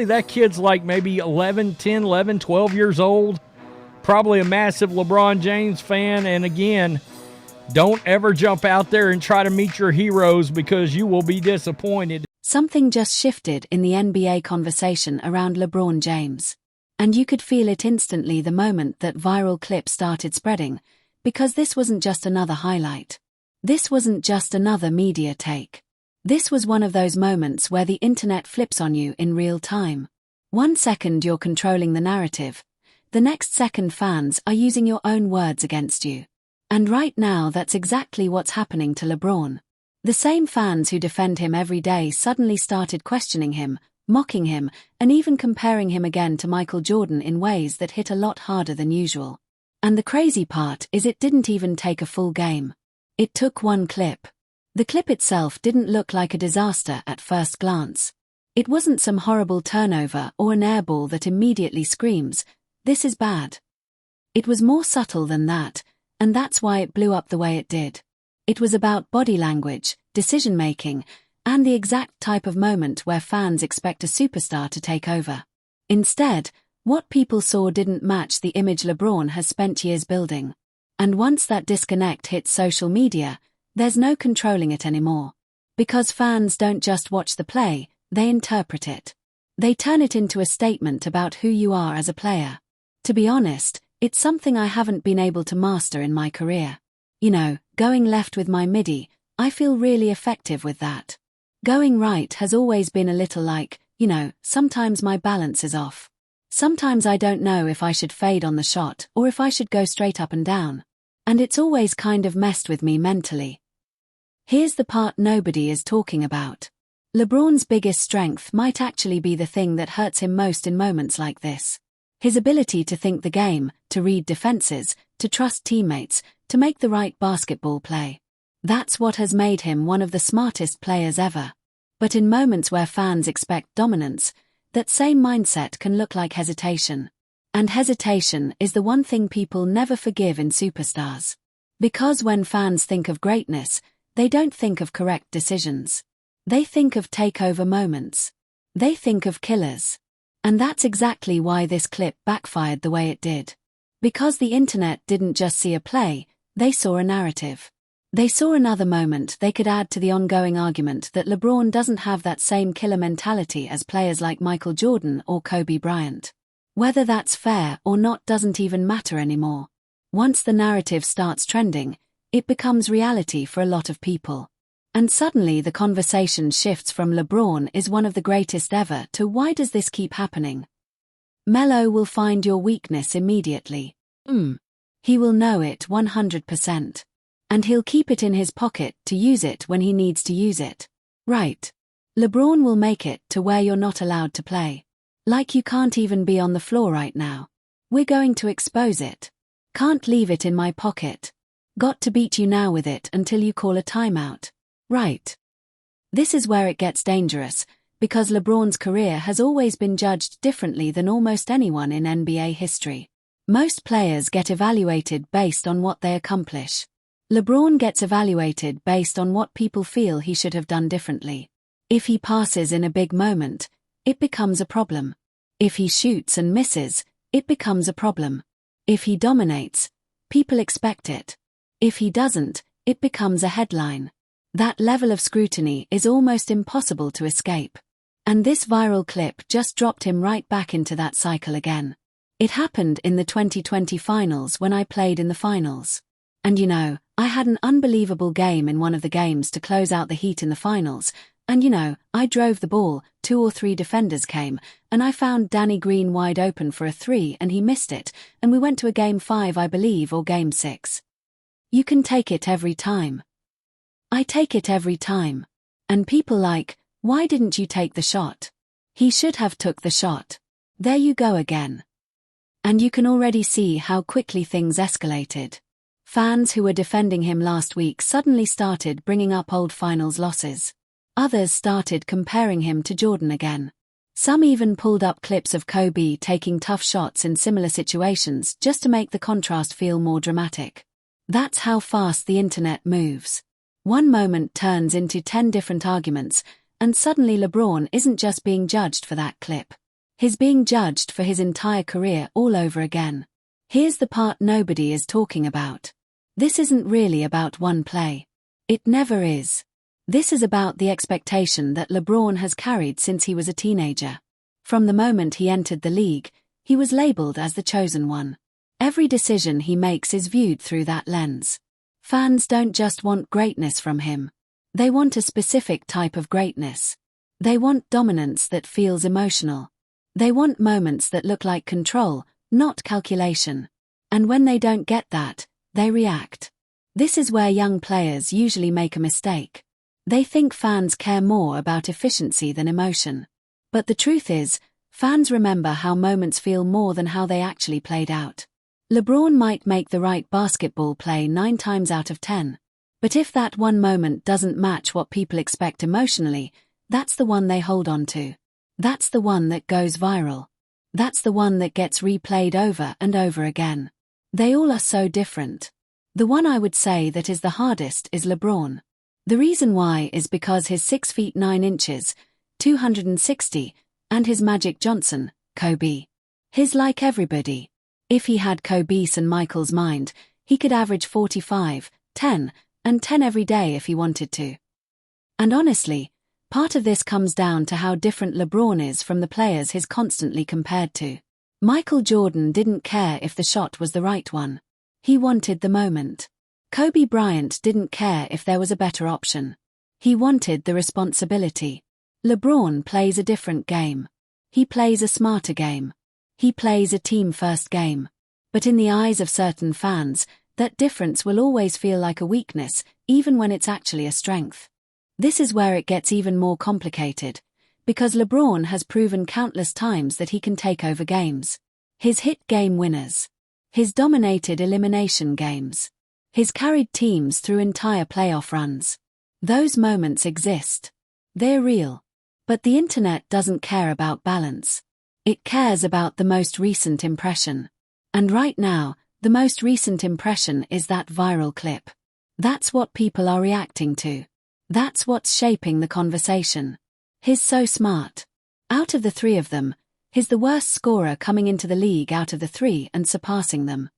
honestly, that kid's like maybe 10, 11, 12 years old. Probably a massive LeBron James fan. And again, don't ever jump out there and try to meet your heroes because you will be disappointed. Something just shifted in the NBA conversation around LeBron James. And you could feel it instantly the moment that viral clip started spreading, because this wasn't just another highlight. This wasn't just another media take. This was one of those moments where the internet flips on you in real time. 1 second you're controlling the narrative. The next second fans are using your own words against you. And right now that's exactly what's happening to LeBron. The same fans who defend him every day suddenly started questioning him, mocking him, and even comparing him again to Michael Jordan in ways that hit a lot harder than usual. And the crazy part is it didn't even take a full game. It took one clip. The clip itself didn't look like a disaster at first glance. It wasn't some horrible turnover or an airball that immediately screams, "This is bad." It was more subtle than that, and that's why it blew up the way it did. It was about body language, decision-making, and the exact type of moment where fans expect a superstar to take over. Instead, what people saw didn't match the image LeBron has spent years building. And once that disconnect hits social media, there's no controlling it anymore. Because fans don't just watch the play, they interpret it. They turn it into a statement about who you are as a player. To be honest, it's something I haven't been able to master in my career. Going left with my MIDI, I feel really effective with that. Going right has always been a little like, sometimes my balance is off. Sometimes I don't know if I should fade on the shot or if I should go straight up and down. And it's always kind of messed with me mentally. Here's the part nobody is talking about. LeBron's biggest strength might actually be the thing that hurts him most in moments like this. His ability to think the game, to read defenses, to trust teammates, to make the right basketball play. That's what has made him one of the smartest players ever. But in moments where fans expect dominance, that same mindset can look like hesitation. And hesitation is the one thing people never forgive in superstars. Because when fans think of greatness, they don't think of correct decisions. They think of takeover moments. They think of killers. And that's exactly why this clip backfired the way it did. Because the internet didn't just see a play, they saw a narrative. They saw another moment they could add to the ongoing argument that LeBron doesn't have that same killer mentality as players like Michael Jordan or Kobe Bryant. Whether that's fair or not doesn't even matter anymore. Once the narrative starts trending, it becomes reality for a lot of people. And suddenly the conversation shifts from LeBron is one of the greatest ever to why does this keep happening? Melo will find your weakness immediately. He will know it 100%. And he'll keep it in his pocket to use it when he needs to use it. Right. LeBron will make it to where you're not allowed to play. Like you can't even be on the floor right now. We're going to expose it. Can't leave it in my pocket. Got to beat you now with it until you call a timeout. Right. This is where it gets dangerous, because LeBron's career has always been judged differently than almost anyone in NBA history. Most players get evaluated based on what they accomplish. LeBron gets evaluated based on what people feel he should have done differently. If he passes in a big moment, it becomes a problem. If he shoots and misses, it becomes a problem. If he dominates, people expect it. If he doesn't, it becomes a headline. That level of scrutiny is almost impossible to escape. And this viral clip just dropped him right back into that cycle again. It happened in the 2020 finals when I played in the finals. And I had an unbelievable game in one of the games to close out the Heat in the finals, and I drove the ball, 2 or 3 defenders came, and I found Danny Green wide open for a 3 and he missed it, and we went to a Game 5 I believe or Game 6. You can take it every time. I take it every time. And people like, why didn't you take the shot? He should have took the shot. There you go again. And you can already see how quickly things escalated. Fans who were defending him last week suddenly started bringing up old finals losses. Others started comparing him to Jordan again. Some even pulled up clips of Kobe taking tough shots in similar situations just to make the contrast feel more dramatic. That's how fast the internet moves. One moment turns into 10 different arguments, and suddenly LeBron isn't just being judged for that clip. He's being judged for his entire career all over again. Here's the part nobody is talking about. This isn't really about one play. It never is. This is about the expectation that LeBron has carried since he was a teenager. From the moment he entered the league, he was labeled as the chosen one. Every decision he makes is viewed through that lens. Fans don't just want greatness from him. They want a specific type of greatness. They want dominance that feels emotional. They want moments that look like control, not calculation. And when they don't get that, they react. This is where young players usually make a mistake. They think fans care more about efficiency than emotion. But the truth is, fans remember how moments feel more than how they actually played out. LeBron might make the right basketball play 9 times out of 10. But if that one moment doesn't match what people expect emotionally, that's the one they hold on to. That's the one that goes viral. That's the one that gets replayed over and over again. They all are so different. The one I would say that is the hardest is LeBron. The reason why is because his 6 feet 9 inches, 260, and his Magic Johnson, Kobe. He's like everybody. If he had Kobe's and Michael's mind, he could average 45, 10, and 10 every day if he wanted to. And honestly, part of this comes down to how different LeBron is from the players he's constantly compared to. Michael Jordan didn't care if the shot was the right one. He wanted the moment. Kobe Bryant didn't care if there was a better option. He wanted the responsibility. LeBron plays a different game. He plays a smarter game. He plays a team-first game. But in the eyes of certain fans, that difference will always feel like a weakness, even when it's actually a strength. This is where it gets even more complicated, because LeBron has proven countless times that he can take over games. His hit game winners. His dominated elimination games. His carried teams through entire playoff runs. Those moments exist. They're real. But the internet doesn't care about balance. It cares about the most recent impression. And right now, the most recent impression is that viral clip. That's what people are reacting to. That's what's shaping the conversation. He's so smart. Out of the 3 of them, he's the worst scorer coming into the league out of the 3 and surpassing them.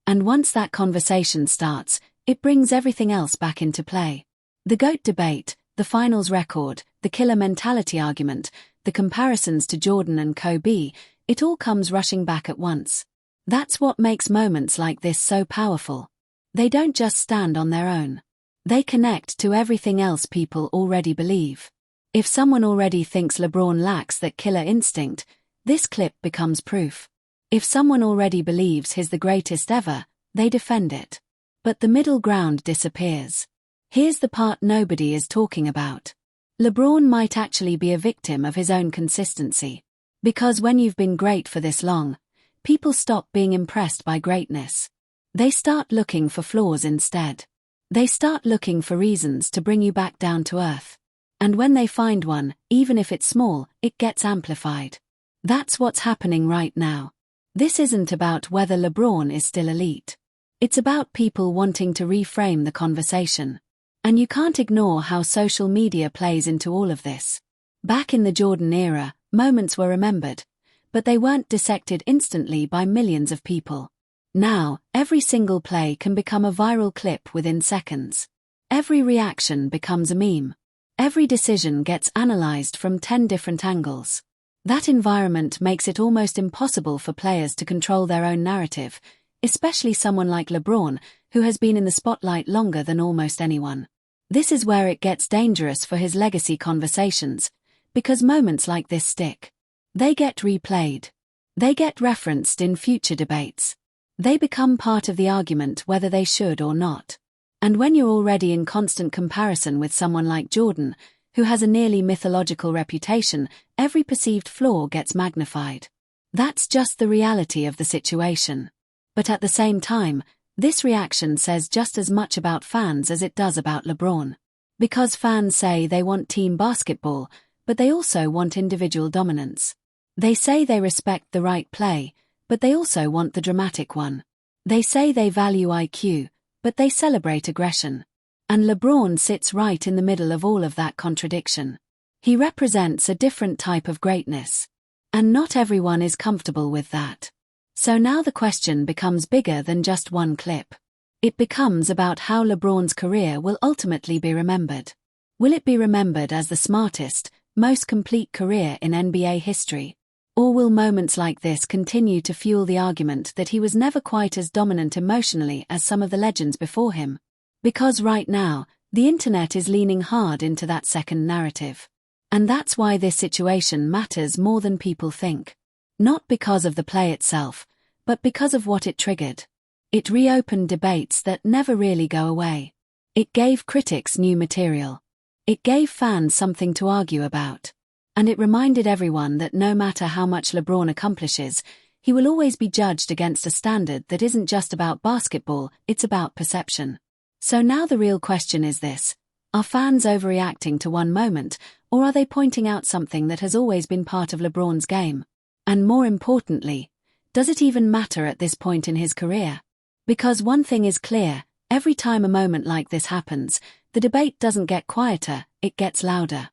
And once that conversation starts, it brings everything else back into play. The GOAT debate, the finals record, the killer mentality argument, the comparisons to Jordan and Kobe, it all comes rushing back at once. That's what makes moments like this so powerful. They don't just stand on their own. They connect to everything else people already believe. If someone already thinks LeBron lacks that killer instinct, this clip becomes proof. If someone already believes he's the greatest ever, they defend it. But the middle ground disappears. Here's the part nobody is talking about. LeBron might actually be a victim of his own consistency. Because when you've been great for this long, people stop being impressed by greatness. They start looking for flaws instead. They start looking for reasons to bring you back down to earth. And when they find one, even if it's small, it gets amplified. That's what's happening right now. This isn't about whether LeBron is still elite. It's about people wanting to reframe the conversation. And you can't ignore how social media plays into all of this. Back in the Jordan era, moments were remembered, but they weren't dissected instantly by millions of people. Now, every single play can become a viral clip within seconds. Every reaction becomes a meme. Every decision gets analyzed from 10 different angles. That environment makes it almost impossible for players to control their own narrative, especially someone like LeBron, who has been in the spotlight longer than almost anyone. This is where it gets dangerous for his legacy conversations, because moments like this stick. They get replayed. They get referenced in future debates. They become part of the argument whether they should or not. And when you're already in constant comparison with someone like Jordan, who has a nearly mythological reputation, every perceived flaw gets magnified. That's just the reality of the situation. But at the same time, this reaction says just as much about fans as it does about LeBron. Because fans say they want team basketball, but they also want individual dominance. They say they respect the right play, but they also want the dramatic one. They say they value IQ, but they celebrate aggression. And LeBron sits right in the middle of all of that contradiction. He represents a different type of greatness. And not everyone is comfortable with that. So now the question becomes bigger than just one clip. It becomes about how LeBron's career will ultimately be remembered. Will it be remembered as the smartest, most complete career in NBA history? Or will moments like this continue to fuel the argument that he was never quite as dominant emotionally as some of the legends before him? Because right now, the internet is leaning hard into that second narrative. And that's why this situation matters more than people think. Not because of the play itself, but because of what it triggered. It reopened debates that never really go away. It gave critics new material. It gave fans something to argue about. And it reminded everyone that no matter how much LeBron accomplishes, he will always be judged against a standard that isn't just about basketball, it's about perception. So now the real question is this: are fans overreacting to one moment, or are they pointing out something that has always been part of LeBron's game? And more importantly, does it even matter at this point in his career? Because one thing is clear, every time a moment like this happens, the debate doesn't get quieter, it gets louder.